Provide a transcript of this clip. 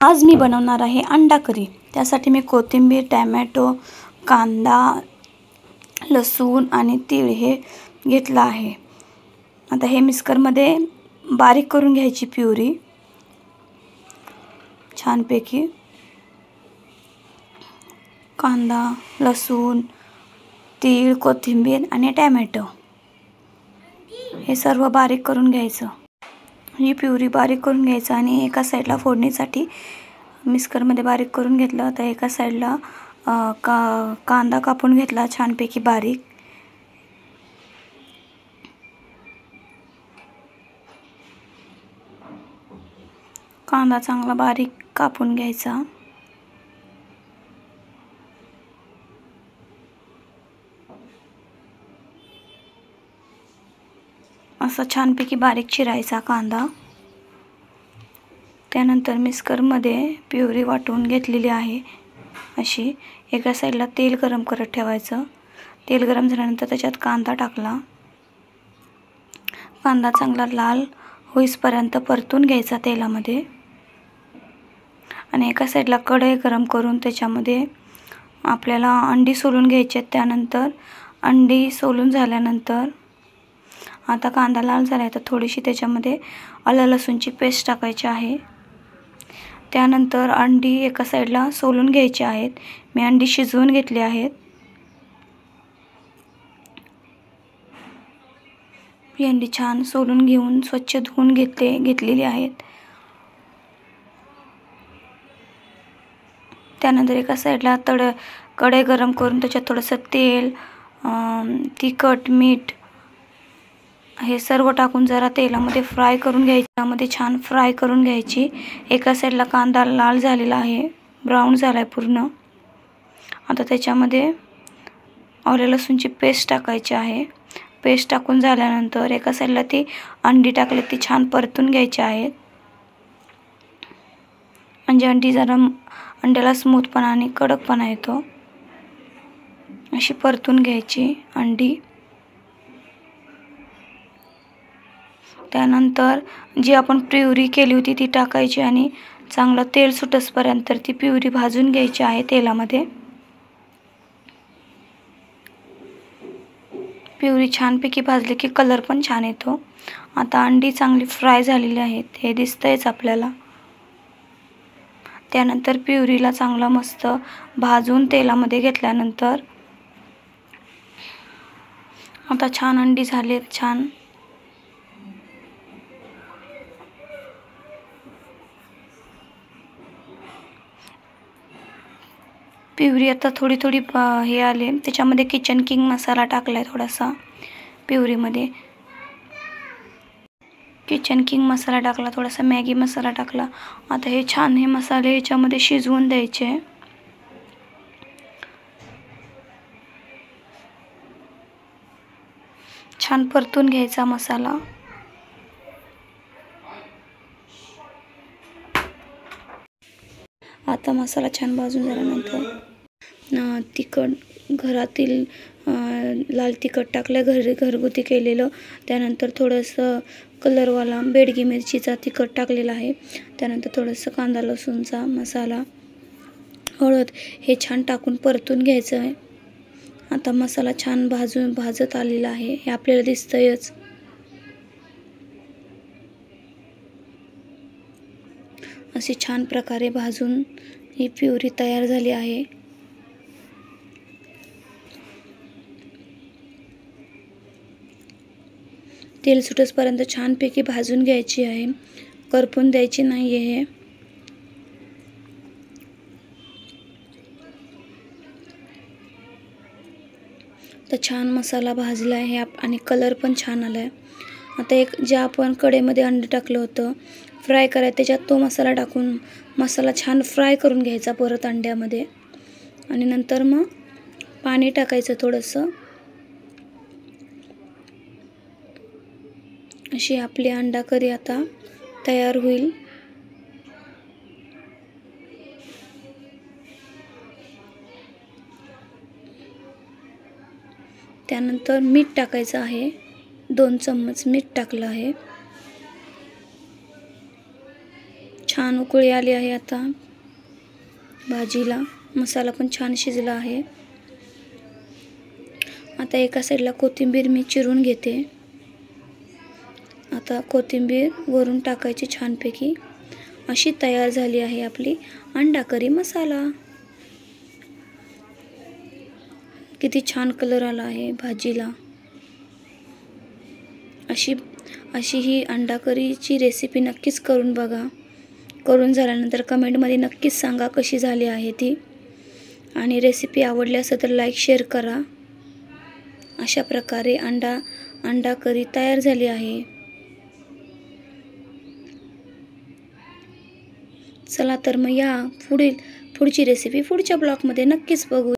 आज मी बनवणार आहे अंडा करी। त्यासाठी मी कोथिंबीर, टोमॅटो, कांदा, लसूण आणि तीळ हे घेतला आहे। आता हे मिक्सरमध्ये बारीक करून घ्यायची प्युरी छानपैकी। कांदा, लसूण, तीळ, कोथिंबीर आणि टोमॅटो हे सर्व बारीक करून घ्यायचं। ही प्युरी बारीक करून घ्यायचं आणि एका साईडला फोडणीसाठी मिक्सरमध्ये बारीक करून घेतलं। आता एका साईडला कांदा कापून घेतला छानपैकी बारीक। कांदा चांगला बारीक कापून घ्यायचा। असा छानपैकी बारीक चिरायचा कांदा। त्यानंतर मिक्सरमध्ये प्युरी वाटून घेतलेली आहे अशी। एका साईडला तेल गरम करत ठेवायचं। तेल गरम झाल्यानंतर त्याच्यात कांदा टाकला। कांदा चांगला लाल होईपर्यंत परतून घ्यायचा तेलामध्ये। आणि एका साईडला कढई गरम करून त्याच्यामध्ये आपल्याला अंडी सोलून घ्यायची। त्यानंतर अंडी सोलून झाल्यानंतर आता कांदा लाल झाला तर थोडीशी त्याच्यामध्ये आलं लसूणची पेस्ट टाकायची आहे। त्यानंतर अंडी एका साईडला सोलून घ्यायची आहेत। मी अंडी शिजवून घेतली आहेत। ही अंडी छान सोलून घेऊन स्वच्छ धुवून घेतलेली आहेत। त्यानंतर एका साईडला कढई गरम करून त्याच्यात थोडंसं तेल, तिखट, मीठ हे सर्व टाकून जरा तेलामध्ये फ्राय करून घ्यायची। त्यामध्ये छान फ्राय करून घ्यायची। एका साईडला कांदा लाल झालेला आहे, ब्राऊन झालाय पूर्ण। आता त्याच्यामध्ये आलं लसूणची पेस्ट टाकायची आहे। पेस्ट टाकून झाल्यानंतर एका साईडला ती अंडी टाकली ती छान परतून घ्यायची आहेत। म्हणजे अंड्याला स्मूथपणा आणि कडकपणा येतो। अशी परतून घ्यायची अंडी। त्यानंतर जी आपण प्युरी केली होती ती टाकायची आणि चांगलं तेल सुटेपर्यंत ती प्युरी भाजून घ्यायची आहे तेलामध्ये। प्युरी छानपैकी भाजली की कलर पण छान येतो। आता अंडी चांगली फ्राय झालेली आहेत हे दिसतंयच आपल्याला। त्यानंतर प्युरीला चांगलं मस्त भाजून तेलामध्ये घेतल्यानंतर आता छान अंडी झालेत छान। प्युरी आता थोडी हे आले। त्याच्यामध्ये किचन किंग मसाला टाकलाय थोडासा प्युरीमध्ये। किचन किंग मसाला टाकला, थोडासा मॅगी मसाला टाकला। आता हे छान हे मसाले ह्याच्यामध्ये शिजवून द्यायचे। छान परतून घ्यायचा मसाला। आता मसाला छान भाजून झाल्यानंतर तिखट घरातील लाल तिखट टाकलं घरगुती केलेलं। त्यानंतर थोडंसं कलरवाला बेडगी मिरचीचा तिखट टाकलेला आहे। त्यानंतर थोडंसं कांदा लसूणचा मसाला, हळद हे छान टाकून परतून घ्यायचं आहे। आता मसाला छान भाजत आलेला आहे हे आपल्याला दिसतंयच। अशी छान प्रकारे भाजून ही प्युरी तयार झाली आहे। तेल सुटेपर्यंत छानपैकी भाजून घ्यायची आहे, करपून द्यायची नाही आहे। तर छान मसाला भाजला आहे आणि कलर पण छान आलाय। आता जे आपण कढईमध्ये अंडे टाकलं होतं फ्राय करायचं त्याच्यात तो मसाला टाकून मसाला छान फ्राय करून घ्यायचा परत अंड्यामध्ये। आणि नंतर मग पाणी टाकायचं थोडंसं। अशी आपली अंडा करी आता तयार होईल। त्यानंतर मीठ टाकायचं आहे, 2 चम्मच मीठ टाकलं आहे। छान छान उकळी आली आहे आता भाजीला. मसाला पण छान शिजला आहे. आता एका साईडला कोथिंबीर मी चिरून घेते. आता कोथिंबीर वरून टाकायची छानपैकी. अशी तयार झाली आहे आपली अंडा करी मसाला. किती छान कलर आला आहे भाजीला. अशी ही अंडा करीची रेसिपी नक्कीच करून बघा. करून झाल्यानंतर कमेंटमध्ये नक्कीच सांगा कशी झाली आहे ती. आणि रेसिपी आवडली असेल तर लाईक शेअर करा. अशा प्रकारे अंडा करी तयार झाली आहे. चला तर मग या पुढची रेसिपी पुढच्या ब्लॉगमध्ये नक्कीच बघू.